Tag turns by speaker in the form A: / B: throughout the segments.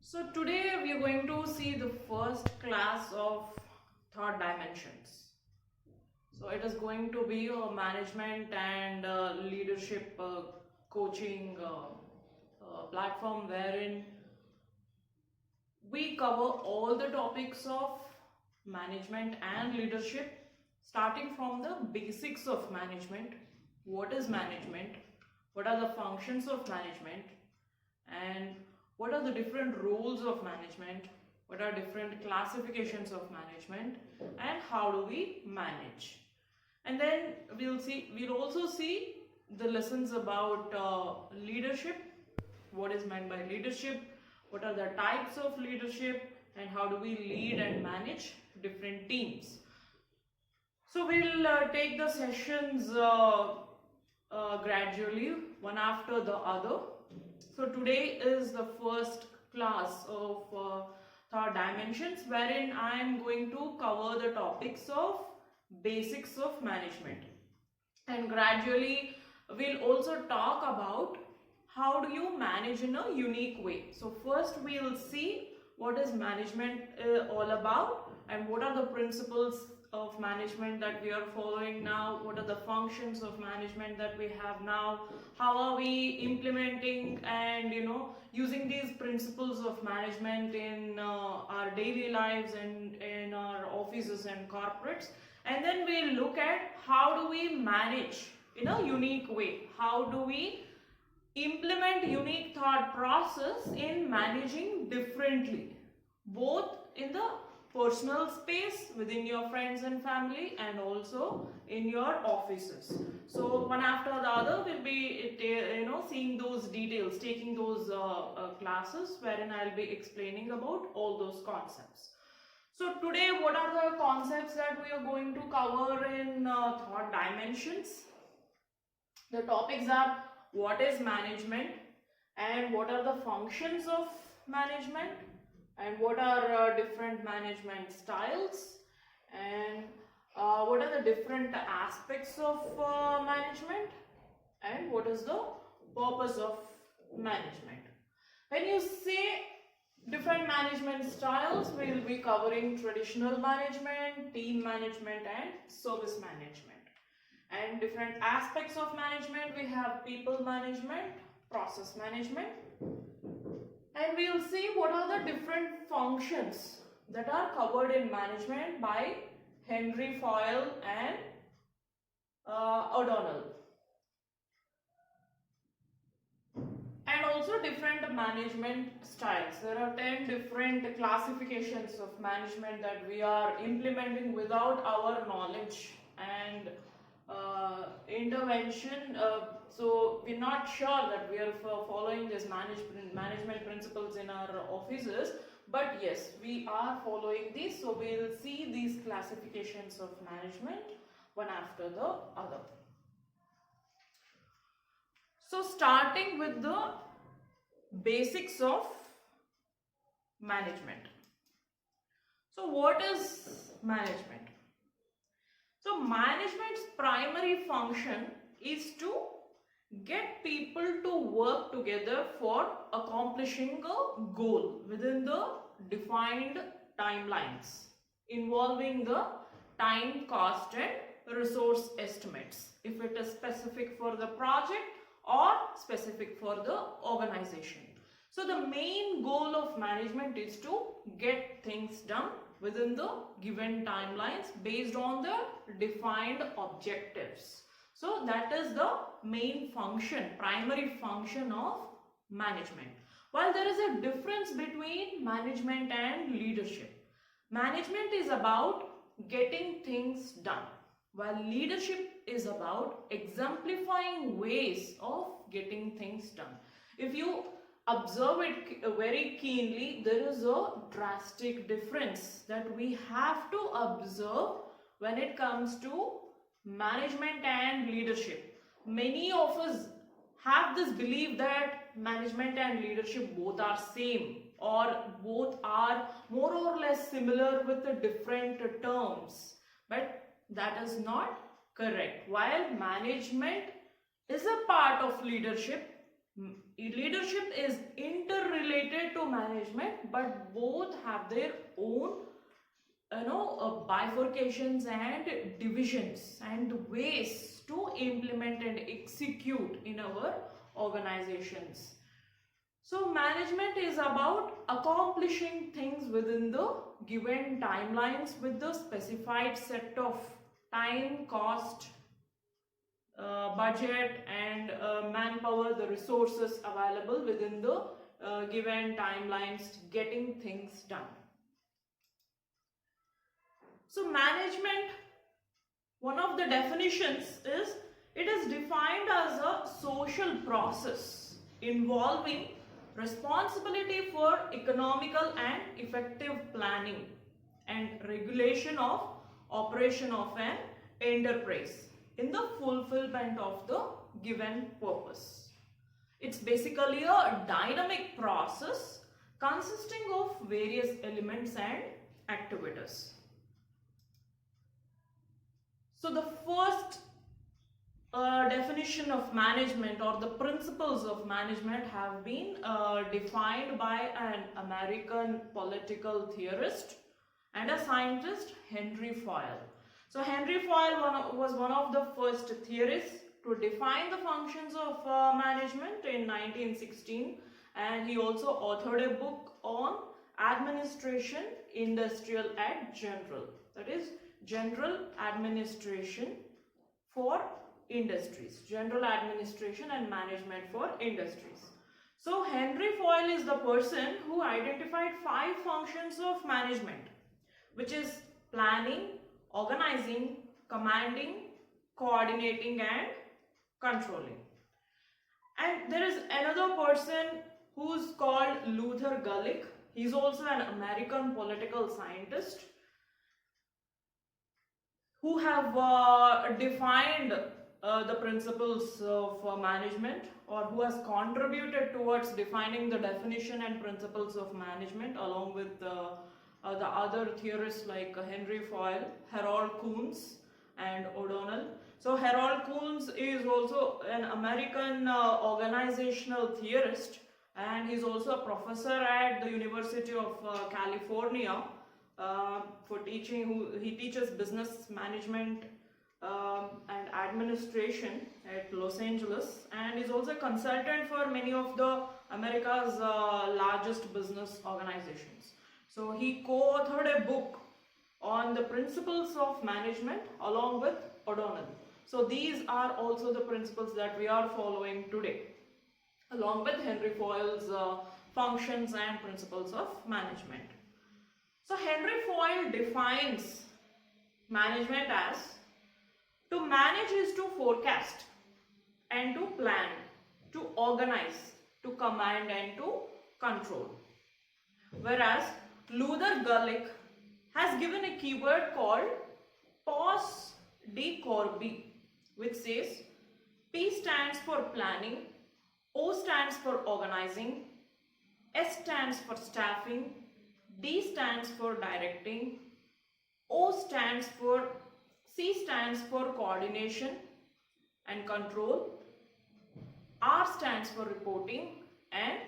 A: So today we are going to see the first class of third dimensions. So it is going to be a management and leadership coaching platform wherein we cover all the topics of management and leadership, starting from the basics of management. What is management? What are the functions of management? And what are the different roles of management? What are different classifications of management? And how do we manage? And then we'll also see the lessons about leadership. What is meant by leadership? What are the types of leadership? And how do we lead and manage different teams? So we'll take the sessions gradually, one after the other. So today is the first class of third dimensions, wherein I am going to cover the topics of basics of management, and gradually we'll also talk about how do you manage in a unique way. So first we'll see what is management all about, and what are the principles of management that we are following now, what are the functions of management that we have now, how are we implementing and using these principles of management in our daily lives and in our offices and corporates. And then we'll look at how do we manage in a unique way, how do we implement unique thought process in managing differently, both in the personal space within your friends and family and also in your offices. So one after the other we'll be seeing those details, taking those classes wherein I'll be explaining about all those concepts. So today, what are the concepts that we are going to cover in thought dimensions? The topics are what is management, and what are the functions of management, and what are different management styles, and what are the different aspects of management, and what is the purpose of management. When you say different management styles, we will be covering traditional management, team management and service management. And different aspects of management, we have people management, process management, and we will see what are the different functions that are covered in management by Henry Fayol and O'Donnell. And also different management styles. There are 10 different classifications of management that we are implementing without our knowledge and intervention. So we're not sure that we are following this management principles in our offices, but yes, we are following these. So we'll see these classifications of management one after the other. So starting with the basics of management. So what is management? So management's primary function is to get people to work together for accomplishing a goal within the defined timelines, involving the time, cost and resource estimates, if it is specific for the project or specific for the organization. So the main goal of management is to get things done within the given timelines based on the defined objectives. So that is the main function, primary function of management. While there is a difference between management and leadership. Management is about getting things done, while leadership is about exemplifying ways of getting things done. If you observe it very keenly, there is a drastic difference that we have to observe when it comes to management and leadership. Many of us have this belief that management and leadership both are same, or both are more or less similar with the different terms, but that is not correct. While management is a part of leadership, leadership is interrelated to management, but both have their own bifurcations and divisions and ways to implement and execute in our organizations. So management is about accomplishing things within the given timelines with the specified set of time, cost, budget and manpower, the resources available within the given timelines, getting things done. So management, one of the definitions is it is defined as a social process involving responsibility for economical and effective planning and regulation of operation of an enterprise in the fulfillment of the given purpose. It's basically a dynamic process consisting of various elements and activities. So the first definition of management or the principles of management have been defined by an American political theorist and a scientist, Henry Fayol. So Henry Fayol was one of the first theorists to define the functions of management in 1916, and he also authored a book on administration, industrial and general. That is general administration for industries, general administration and management for industries. So Henry Fayol is the person who identified 5 functions of management, which is planning, organizing, commanding, coordinating and controlling. And there is another person who's called Luther Gulick. He's also an American political scientist who have defined the principles of management, or who has contributed towards defining the definition and principles of management, along with the other theorists like Henry Fayol, Harold Kuhns and O'Donnell. So Harold Kuhns is also an American organizational theorist, and he's also a professor at the University of California for teaching. He teaches business management and administration at Los Angeles, and is also a consultant for many of the America's largest business organizations. So he co-authored a book on the principles of management along with O'Donnell. So these are also the principles that we are following today, along with Henry Fayol's functions and principles of management. So Henry Fayol defines management as to manage is to forecast and to plan, to organize, to command and to control. Whereas Luther Gulick has given a keyword called POS de Corby, which says P stands for planning, O stands for organizing, S stands for staffing, D stands for directing, C stands for coordination and control, R stands for reporting, and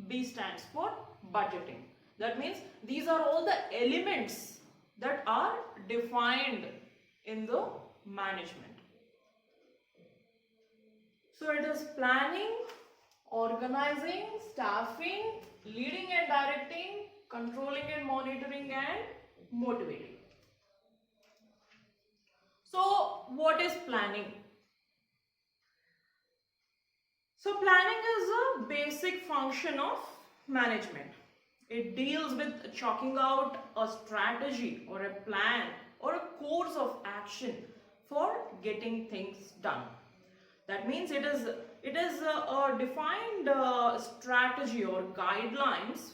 A: B stands for budgeting. That means these are all the elements that are defined in the management. So it is planning, organizing, staffing, leading and directing, controlling and monitoring, and motivating. So what is planning? So planning is a basic function of management. It deals with chalking out a strategy or a plan or a course of action for getting things done. That means it is a defined strategy or guidelines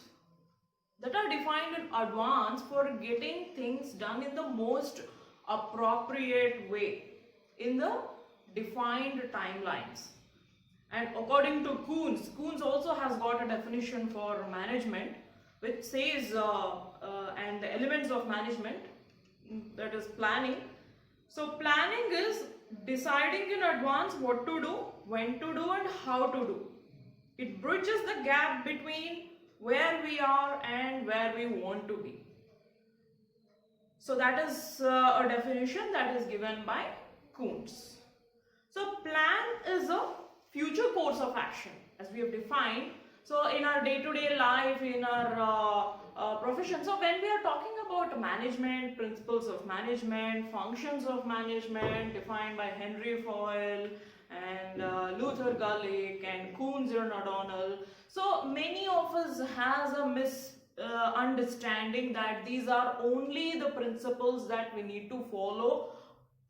A: that are defined in advance for getting things done in the most appropriate way in the defined timelines. And according to Kuhns also has got a definition for management, which says and the elements of management, that is planning. So planning is deciding in advance what to do, when to do and how to do. It bridges the gap between where we are and where we want to be. So that is a definition that is given by Kuntz. So plan is a future course of action as we have defined. So in our day-to-day life, in our profession, so when we are talking about management, principles of management, functions of management defined by Henry Fayol and Luther Gulick and Kuntz and O'Donnell, so many of us has a misunderstanding that these are only the principles that we need to follow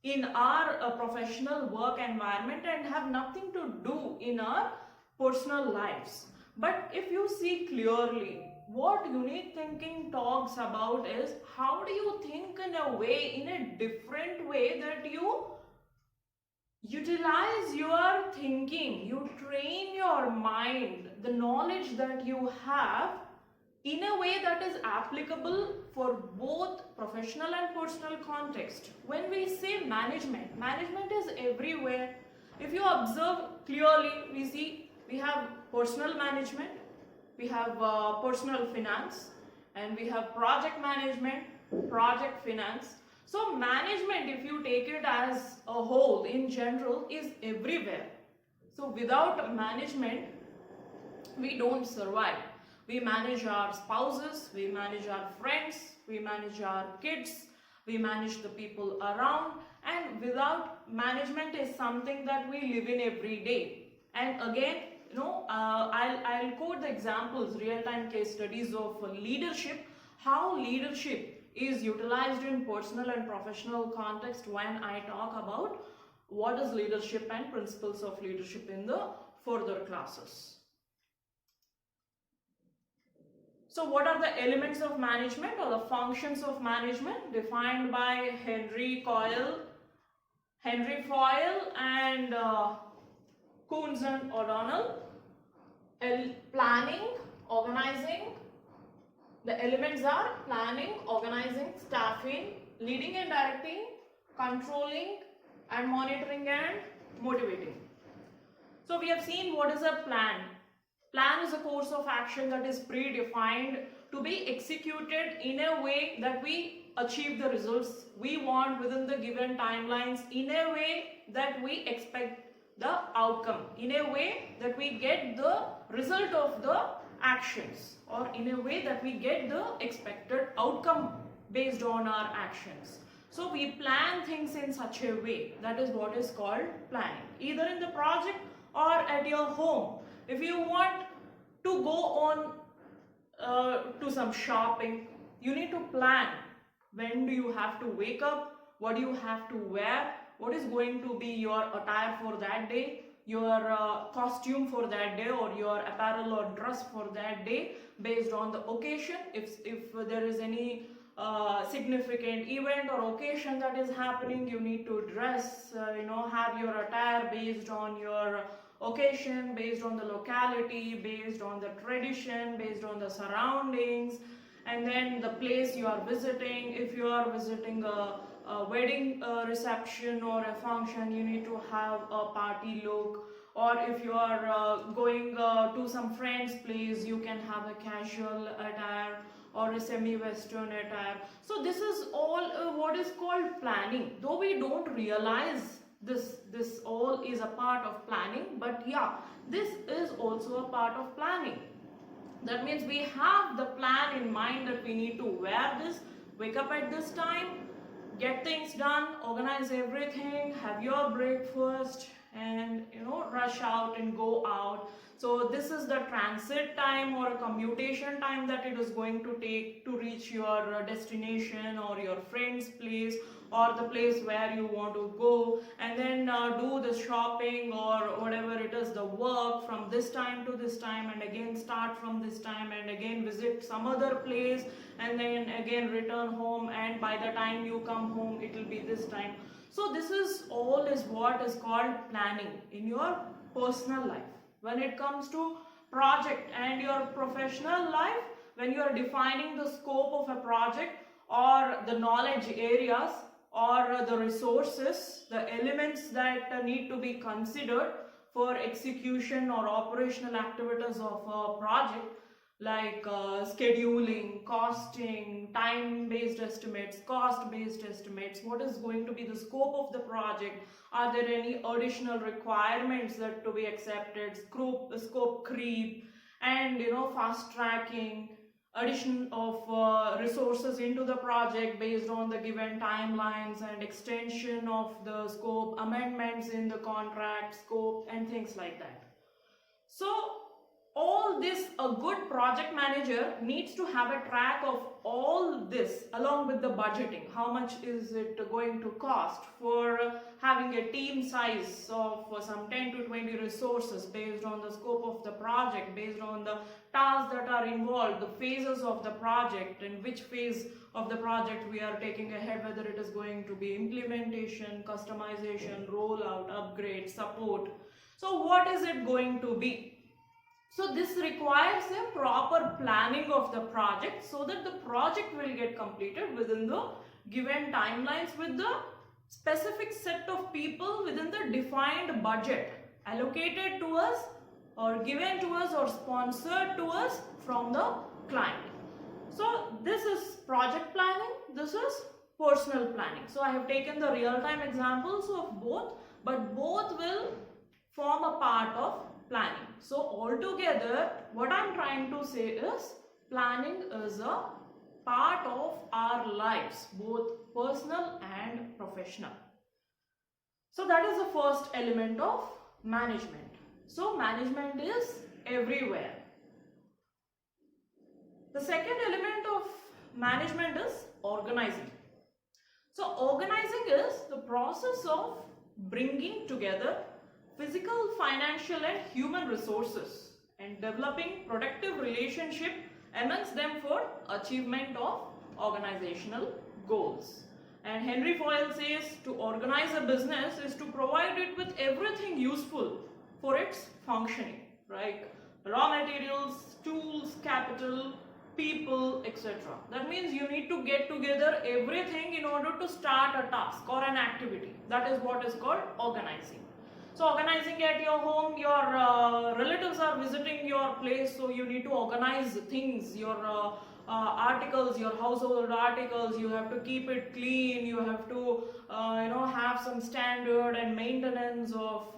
A: in our professional work environment and have nothing to do in our personal lives. But if you see clearly, what unique thinking talks about is how do you think in a way, in a different way, that you utilize your thinking, you train your mind, the knowledge that you have in a way that is applicable for both professional and personal context. When we say management, management is everywhere. If you observe clearly, we see we have personal management, we have personal finance, and we have project management, project finance. So management, if you take it as a whole in general, is everywhere. So without management, we don't survive. We manage our spouses, we manage our friends, we manage our kids, we manage the people around, and without management is something that we live in every day. And again, I'll quote the examples, real-time case studies of leadership, how leadership is utilized in personal and professional context when I talk about what is leadership and principles of leadership in the further classes. So what are the elements of management or the functions of management defined by Henry Fayol and Kuntz and O'Donnell? Planning, organizing. The elements are planning, organizing, staffing, leading and directing, controlling and monitoring and motivating. So we have seen what is a plan. Plan is a course of action that is predefined to be executed in a way that we achieve the results we want within the given timelines, in a way that we expect the outcome, in a way that we get the result of the actions, or in a way that we get the expected outcome based on our actions. So we plan things in such a way. That is what is called planning, either in the project or at your home. If you want to go on to some shopping, you need to plan. When do you have to wake up? What do you have to wear? What is going to be your attire for that day? Your costume for that day, or your apparel or dress for that day, based on the occasion. If there is any significant event or occasion that is happening, you need to dress, have your attire based on your occasion, based on the locality, based on the tradition, based on the surroundings, and then the place you are visiting. If you are visiting a wedding reception or a function, you need to have a party look. Or if you are going to some friend's place, you can have a casual attire or a semi-western attire. So this is all what is called planning. Though we don't realize this all is a part of planning, but yeah, this is also a part of planning. That means we have the plan in mind that we need to wear this, wake up at this time, get things done, organize everything, have your breakfast, and rush out and go out. So this is the transit time or commutation time that it is going to take to reach your destination or your friend's place or the place where you want to go, and then do the shopping or whatever it is, the work from this time to this time, and again start from this time, and again visit some other place, and then again return home, and by the time you come home it will be this time. So this is all is what is called planning in your personal life. When it comes to project and your professional life, when you are defining the scope of a project or the knowledge areas or the resources, the elements that need to be considered for execution or operational activities of a project, like scheduling, costing, time-based estimates, cost-based estimates. What is going to be the scope of the project? Are there any additional requirements that to be accepted? Scope creep, and fast tracking, addition of resources into the project based on the given timelines, and extension of the scope, amendments in the contract scope, and things like that. So all this, a good project manager needs to have a track of all this along with the budgeting. How much is it going to cost for having a team size of some 10 to 20 resources based on the scope of the project, based on the tasks that are involved, the phases of the project, and which phase of the project we are taking ahead, whether it is going to be implementation, customization, rollout, upgrade, support. So what is it going to be? So this requires a proper planning of the project so that the project will get completed within the given timelines with the specific set of people within the defined budget allocated to us or given to us or sponsored to us from the client. So this is project planning, this is personal planning. So I have taken the real-time examples of both, but both will form a part of planning. So altogether, what I'm trying to say is planning is a part of our lives, both personal and professional. So that is the first element of management. So management is everywhere. The second element of management is organizing. So organizing is the process of bringing together physical, financial, and human resources and developing productive relationship amongst them for achievement of organizational goals. And Henry Fayol says to organize a business is to provide it with everything useful for its functioning, right? Raw materials, tools, capital, people, etc. That means you need to get together everything in order to start a task or an activity. That is what is called organizing. So organizing at your home, your relatives are visiting your place, so you need to organize things, your articles, your household articles. You have to keep it clean. You have to have some standard and maintenance of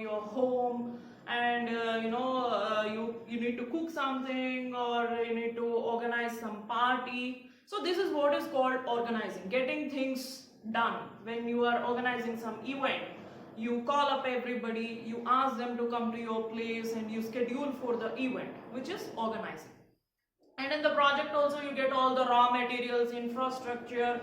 A: your home, and you need to cook something, or you need to organize some party. So this is what is called organizing, getting things done. When you are organizing some event, you call up everybody, you ask them to come to your place, and you schedule for the event, which is organizing. And in the project also you get all the raw materials, infrastructure,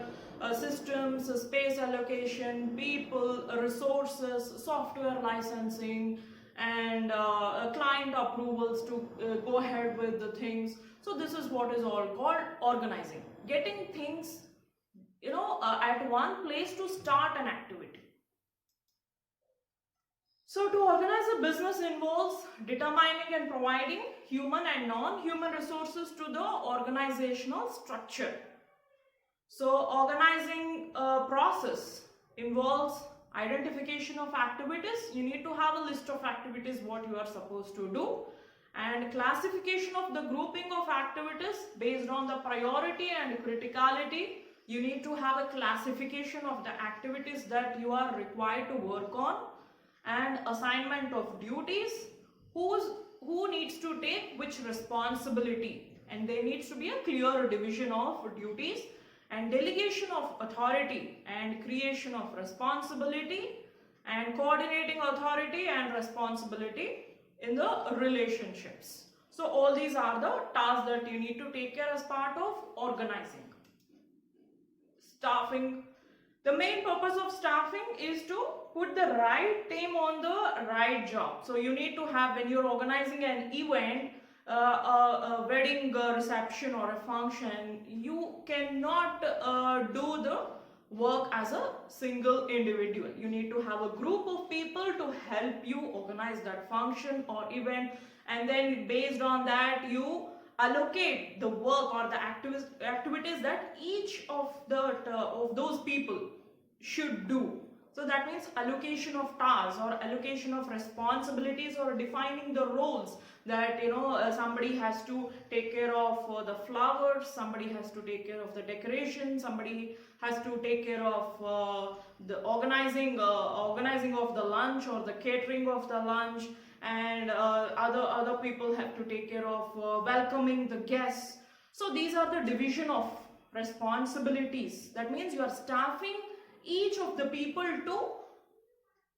A: systems, space allocation, people, resources, software licensing, and client approvals to go ahead with the things. So this is what is all called organizing, getting things at one place to start an activity. So to organize a business involves determining and providing human and non-human resources to the organizational structure. So organizing a process involves identification of activities. You need to have a list of activities what you are supposed to do, and classification of the grouping of activities based on the priority and criticality. You need to have a classification of the activities that you are required to work on, and assignment of duties, who needs to take which responsibility, and there needs to be a clear division of duties, and delegation of authority and creation of responsibility, and coordinating authority and responsibility in the relationships. So all these are the tasks that you need to take care as part of organizing. Staffing. The main purpose of staffing is to put the right team on the right job. So you need to have, when you're organizing an event, a wedding reception or a function, you cannot do the work as a single individual. You need to have a group of people to help you organize that function or event, and then based on that you allocate the work or the activities that each of those people should do So that means allocation of tasks or allocation of responsibilities or defining the roles that somebody has to take care of the flowers, somebody has to take care of the decoration, somebody has to take care of the organizing of the lunch or the catering of the lunch, and other people have to take care of welcoming the guests. So these are the division of responsibilities. That means you are staffing each of the people to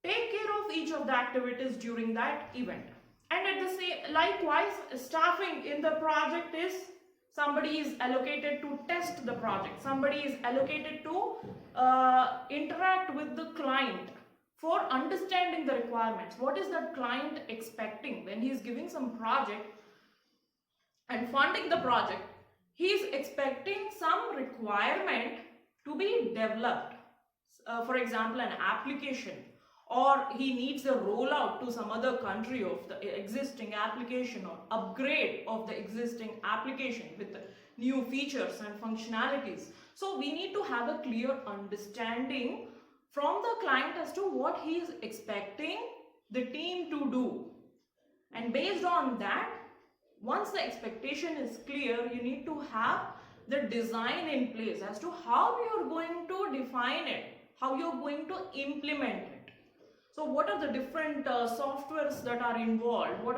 A: take care of each of the activities during that event. And at the same, likewise, staffing in the project is somebody is allocated to test the project, somebody is allocated to interact with the client for understanding the requirements. What is that client expecting when he is giving some project and funding the project? He is expecting some requirement to be developed. For example, an application, or he needs a rollout to some other country of the existing application, or upgrade of the existing application with new features and functionalities. So we need to have a clear understanding from the client as to what he is expecting the team to do. And based on that, once the expectation is clear, you need to have the design in place as to how you are going to define it, how you are going to implement it. So what are the different softwares that are involved? What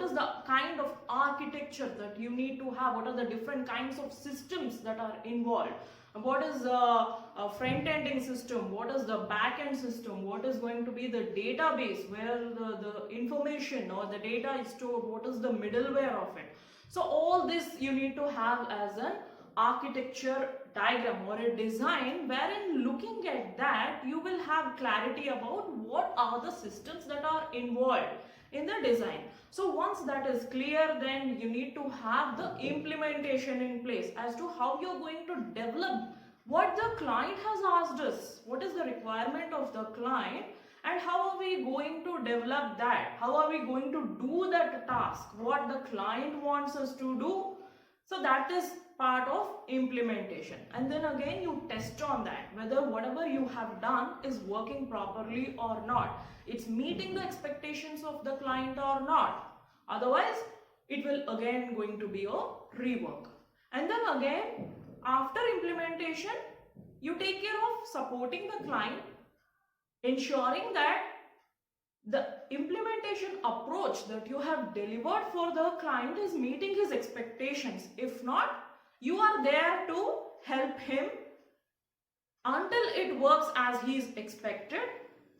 A: is the kind of architecture that you need to have? What are the different kinds of systems that are involved? What is the front-ending system? What is the back-end system? What is going to be the database where the information or the data is stored? What is the middleware of it? So all this you need to have as an architecture diagram or a design, wherein looking at that you will have clarity about what are the systems that are involved in the design. So once that is clear, then you need to have the implementation in place as to how you're going to develop what the client has asked us, what is the requirement of the client, and how are we going to develop that, how are we going to do that task, what the client wants us to do. So that is part of implementation, and then again you test on that whether whatever you have done is working properly or not, it's meeting the expectations of the client or not. Otherwise it will again going to be a rework. And then again after implementation you take care of supporting the client, ensuring that the implementation approach that you have delivered for the client is meeting his expectations. If not, you are there to help him until it works as he is expected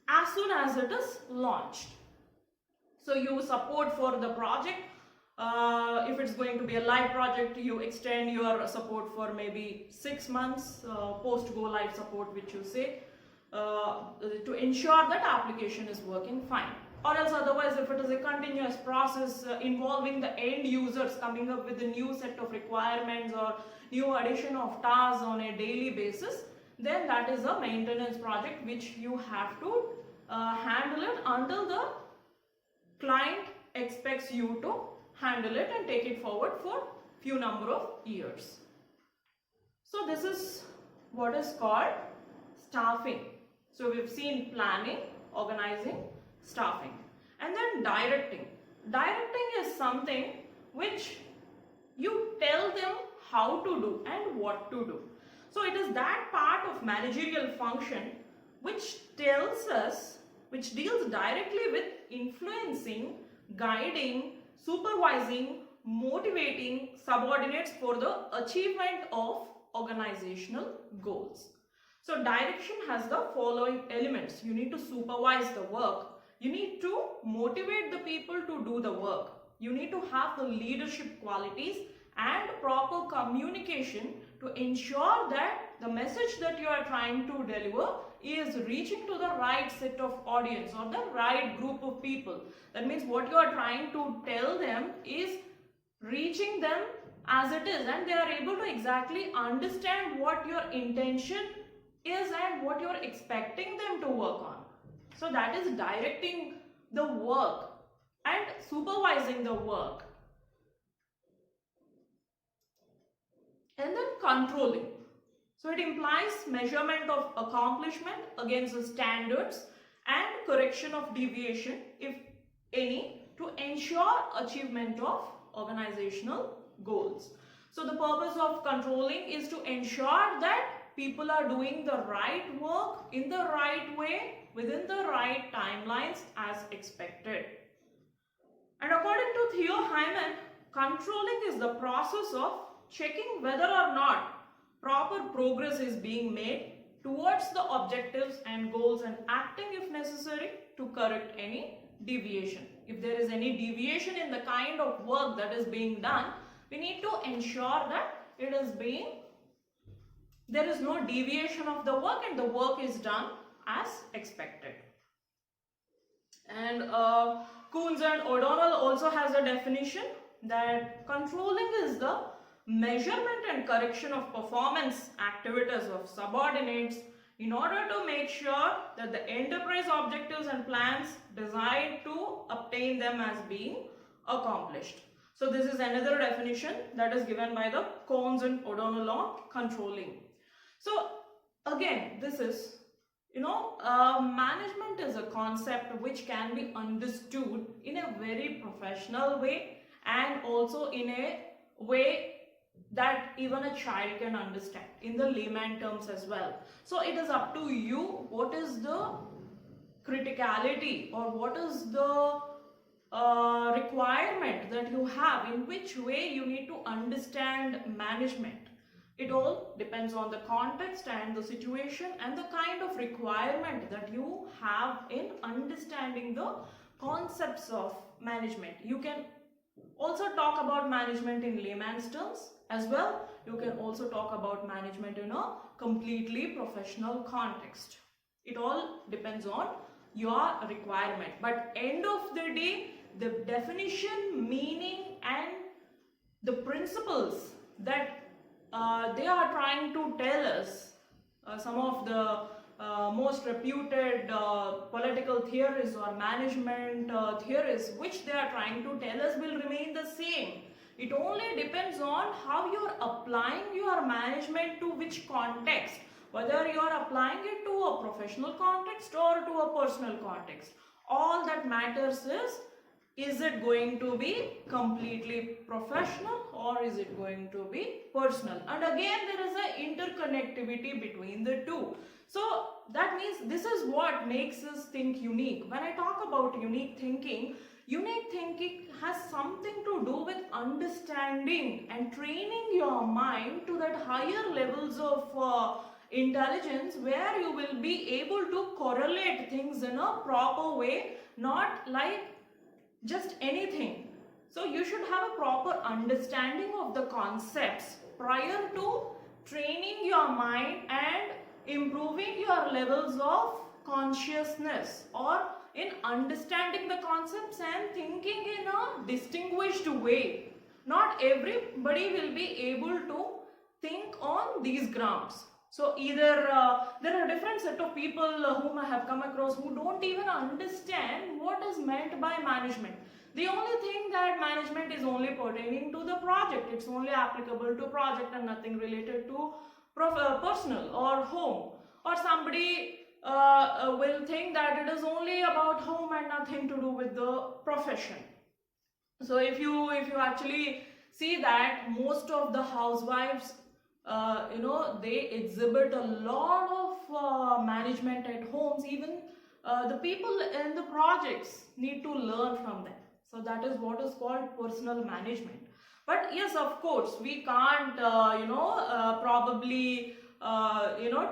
A: as soon as it is launched. So you support for the project. If it's going to be a live project, you extend your support for maybe 6 months, post go live support which you say, to ensure that application is working fine. Or else otherwise, if it is a continuous process involving the end users coming up with a new set of requirements or new addition of tasks on a daily basis, then that is a maintenance project which you have to handle it until the client expects you to handle it and take it forward for few number of years. So this is what is called staffing. So we've seen planning, organizing, staffing, and then directing. Directing is something which you tell them how to do and what to do. So it is that part of managerial function which tells us, which deals directly with influencing, guiding, supervising, motivating subordinates for the achievement of organizational goals. So direction has the following elements. You need to supervise the work. You need to motivate the people to do the work. You need to have the leadership qualities and proper communication to ensure that the message that you are trying to deliver is reaching to the right set of audience or the right group of people. That means what you are trying to tell them is reaching them as it is, and they are able to exactly understand what your intention is and what you are expecting them to work on. So that is directing the work and supervising the work. And then controlling. So it implies measurement of accomplishment against the standards and correction of deviation, if any, to ensure achievement of organizational goals. So the purpose of controlling is to ensure that people are doing the right work in the right way within the right timelines as expected. And according to Theo Hyman, controlling is the process of checking whether or not proper progress is being made towards the objectives and goals and acting if necessary to correct any deviation. If there is any deviation in the kind of work that is being done, we need to ensure that there is no deviation of the work and the work is done as expected. And Coons and O'Donnell also has a definition that controlling is the measurement and correction of performance activities of subordinates in order to make sure that the enterprise objectives and plans designed to obtain them as being accomplished. So this is another definition that is given by the Coons and O'Donnell on controlling. So again, this is, management is a concept which can be understood in a very professional way and also in a way that even a child can understand in the layman terms as well. So it is up to you what is the criticality or what is the requirement that you have, in which way you need to understand management. It all depends on the context and the situation and the kind of requirement that you have in understanding the concepts of management. You can also talk about management in layman's terms as well. You can also talk about management in a completely professional context. It all depends on your requirement. But end of the day, the definition, meaning and the principles that they are trying to tell us, some of the most reputed political theorists or management theorists, which they are trying to tell us, will remain the same. It only depends on how you are applying your management to which context, whether you are applying it to a professional context or to a personal context. All that matters is it going to be completely professional or is it going to be personal? And again, there is an interconnectivity between the two. So that means this is what makes us think unique. When I talk about unique thinking has something to do with understanding and training your mind to that higher levels of intelligence, where you will be able to correlate things in a proper way, not like just anything. So you should have a proper understanding of the concepts prior to training your mind and improving your levels of consciousness, or in understanding the concepts and thinking in a distinguished way. Not everybody will be able to think on these grounds. So either there are different set of people whom I have come across who don't even understand what is meant by management. They only think that management is only pertaining to the project. It's only applicable to project and nothing related to personal or home. Or somebody will think that it is only about home and nothing to do with the profession. So if you actually see that most of the housewives, they exhibit a lot of management at homes. Even the people in the projects need to learn from them. So that is what is called personal management. But yes, of course, we can't, probably,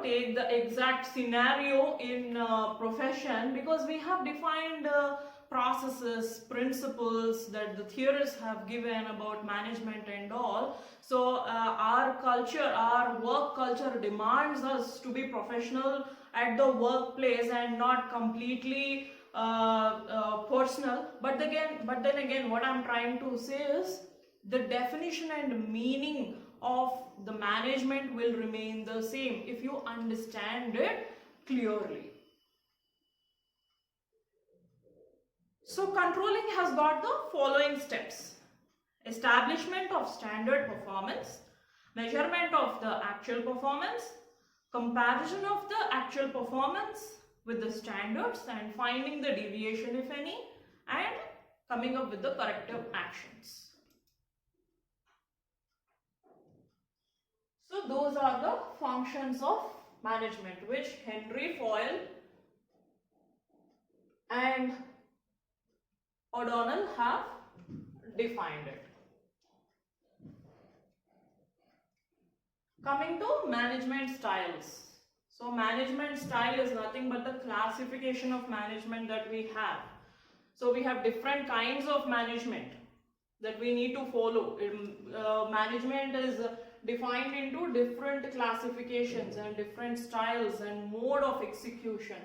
A: take the exact scenario in profession, because we have defined processes, principles that the theorists have given about management and all. So our culture, our work culture demands us to be professional at the workplace and not completely personal. But then again, what I'm trying to say is the definition and meaning of the management will remain the same if you understand it clearly. So controlling has got the following steps: establishment of standard performance, measurement of the actual performance, comparison of the actual performance with the standards and finding the deviation if any, and coming up with the corrective actions. So those are the functions of management which Henry Foyle and O'Donnell have defined it. Coming to management styles. So management style is nothing but the classification of management that we have. So we have different kinds of management that we need to follow. Management is defined into different classifications and different styles and mode of execution,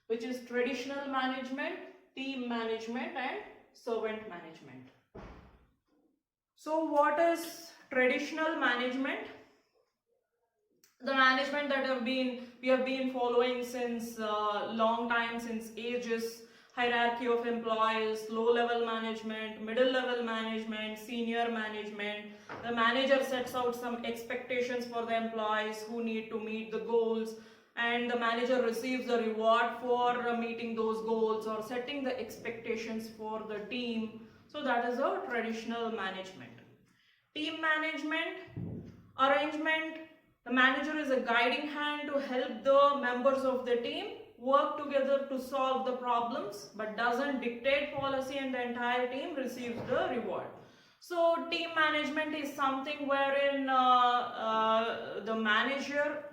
A: which is traditional management, team management and servant management. So what is traditional management? The management that we have been following since long time, since ages. Hierarchy of employees, low level management, middle level management, senior management. The manager sets out some expectations for the employees who need to meet the goals, and the manager receives the reward for meeting those goals or setting the expectations for the team. So that is a traditional management. Team management arrangement. The manager is a guiding hand to help the members of the team work together to solve the problems, but doesn't dictate policy, and the entire team receives the reward. So team management is something wherein the manager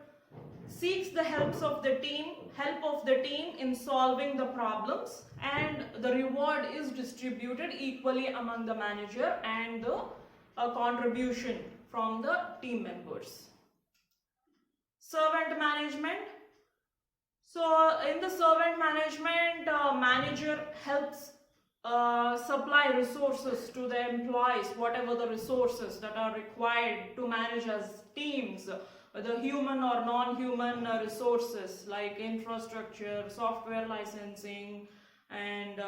A: seeks the help of the team in solving the problems, and the reward is distributed equally among the manager and the contribution from the team members. Servant management. So in the servant management, manager helps supply resources to the employees, whatever the resources that are required to manage as teams, the human or non-human resources like infrastructure, software licensing, and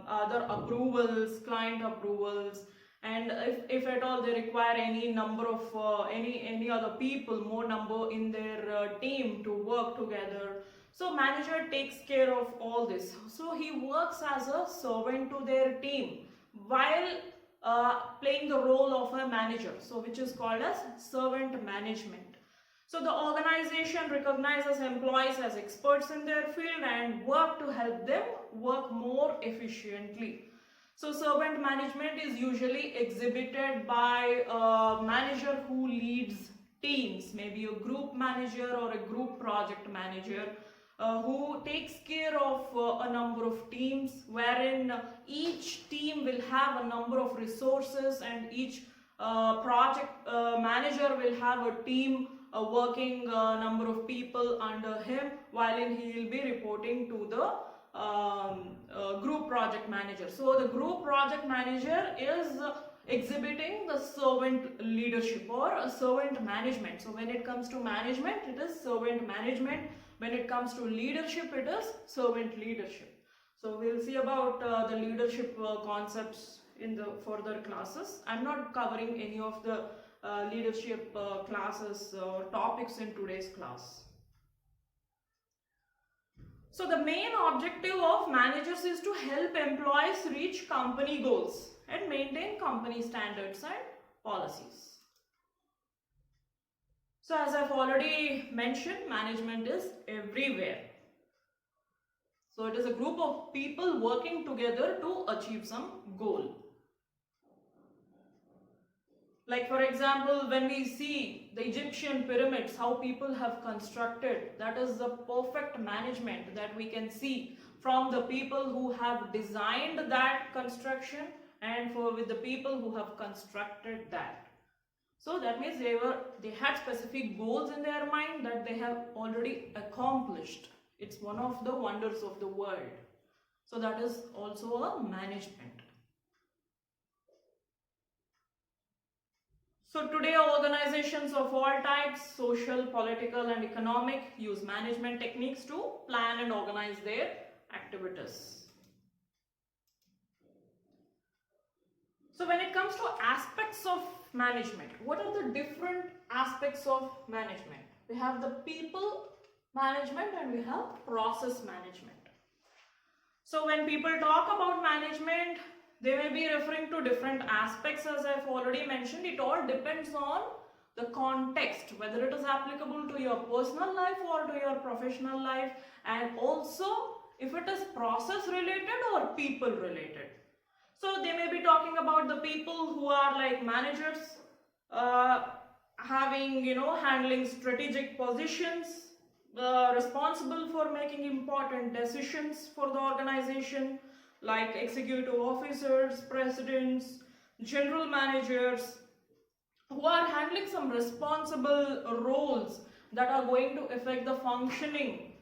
A: other approvals, client approvals, and if at all they require any number of any other people, more number in their team to work together. So manager takes care of all this. So he works as a servant to their team while playing the role of a manager, so which is called as servant management. So the organization recognizes employees as experts in their field and work to help them work more efficiently. So servant management is usually exhibited by a manager who leads teams, maybe a group manager or a group project manager, who takes care of a number of teams, wherein each team will have a number of resources, and each project manager will have a team working number of people under him, while he will be reporting to the group project manager. So the group project manager is exhibiting the servant leadership or servant management. So when it comes to management, it is servant management. When it comes to leadership, it is servant leadership. So we'll see about the leadership concepts in the further classes. I'm not covering any of the leadership classes or topics in today's class. So the main objective of managers is to help employees reach company goals and maintain company standards and policies. So as I've already mentioned, management is everywhere. So it is a group of people working together to achieve some goal. Like for example, when we see the Egyptian pyramids, how people have constructed, that is the perfect management that we can see from the people who have designed that construction and with the people who have constructed that. So that means they had specific goals in their mind that they have already accomplished. It's one of the wonders of the world. So that is also a management. So today organizations of all types, social, political and economic, use management techniques to plan and organize their activities. So when it comes to aspects of management. What are the different aspects of management? We have the people management and we have process management. So when people talk about management, they may be referring to different aspects, as I've already mentioned. It all depends on the context, whether it is applicable to your personal life or to your professional life, and also if it is process related or people related. So they may be talking about the people who are like managers, having, handling strategic positions, responsible for making important decisions for the organization, like executive officers, presidents, general managers, who are handling some responsible roles that are going to affect the functioning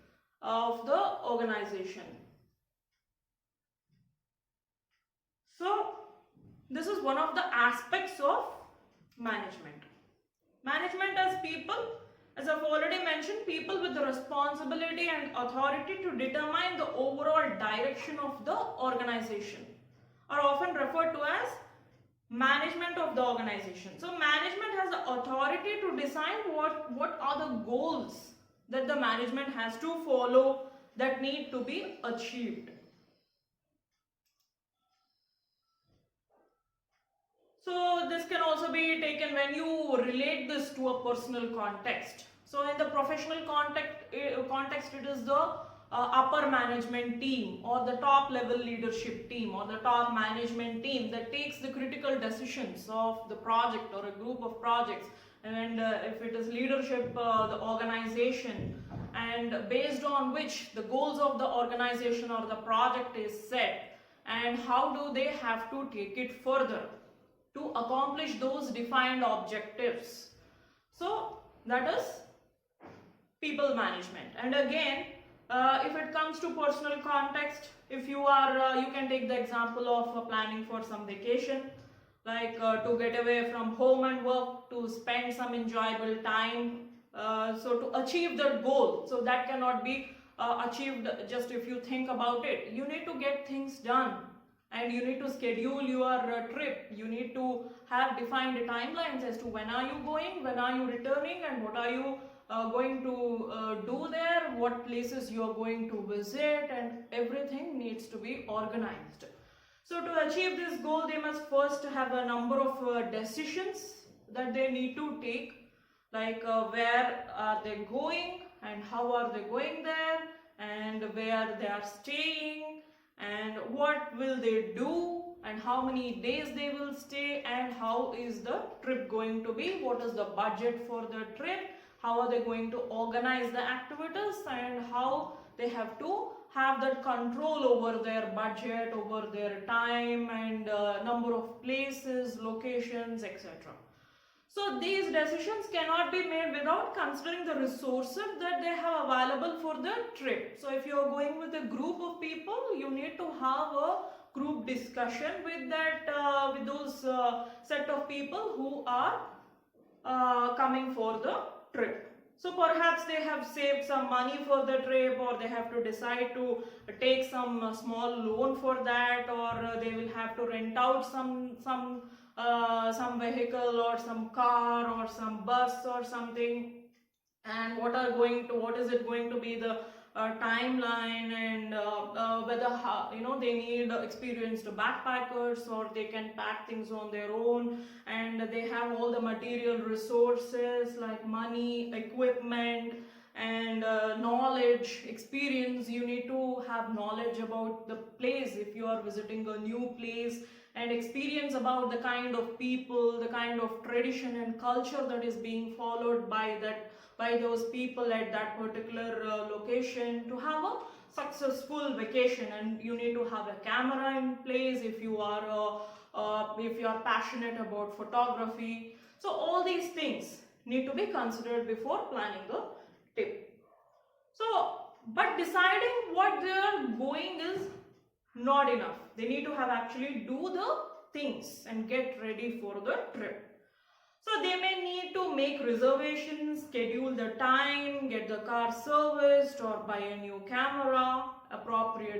A: of the organization. So this is one of the aspects of management. Management as people, as I've already mentioned, people with the responsibility and authority to determine the overall direction of the organization are often referred to as management of the organization. So management has the authority to decide what are the goals that the management has to follow that need to be achieved. So this can also be taken when you relate this to a personal context. So in the professional context, it is the upper management team or the top level leadership team or the top management team that takes the critical decisions of the project or a group of projects. And if it is leadership, the organization, and based on which the goals of the organization or the project is set, and how do they have to take it further to accomplish those defined objectives. So that is people management. And again, if it comes to personal context, if you are, you can take the example of planning for some vacation, like to get away from home and work, to spend some enjoyable time, so to achieve that goal. So that cannot be achieved just if you think about it. You need to get things done, and you need to schedule your trip. You need to have defined timelines as to when are you going, when are you returning, and what are you going to do there, what places you are going to visit, and everything needs to be organized. So to achieve this goal, they must first have a number of decisions that they need to take, like where are they going and how are they going there, and where they are staying, and what will they do, and how many days they will stay, and how is the trip going to be, what is the budget for the trip, how are they going to organize the activities, and how they have to have that control over their budget, over their time, and number of places, locations, etc. So these decisions cannot be made without considering the resources that they have available for the trip. So if you are going with a group of people, you need to have a group discussion with that with those set of people who are coming for the trip. So perhaps they have saved some money for the trip, or they have to decide to take some small loan for that, or they will have to rent out some vehicle or some car or some bus or something, and what is it going to be the timeline, and whether they need experienced backpackers or they can pack things on their own, and they have all the material resources like money, equipment, and knowledge, experience. You need to have knowledge about the place if you are visiting a new place, and experience about the kind of people, the kind of tradition and culture that is being followed by those people at that particular location, to have a successful vacation. And you need to have a camera in place if you are passionate about photography. So all these things need to be considered before planning the trip. So, but deciding what they are going is not enough. They need to have actually do the things and get ready for the trip. So they may need to make reservations, schedule the time, get the car serviced, or buy a new camera, appropriate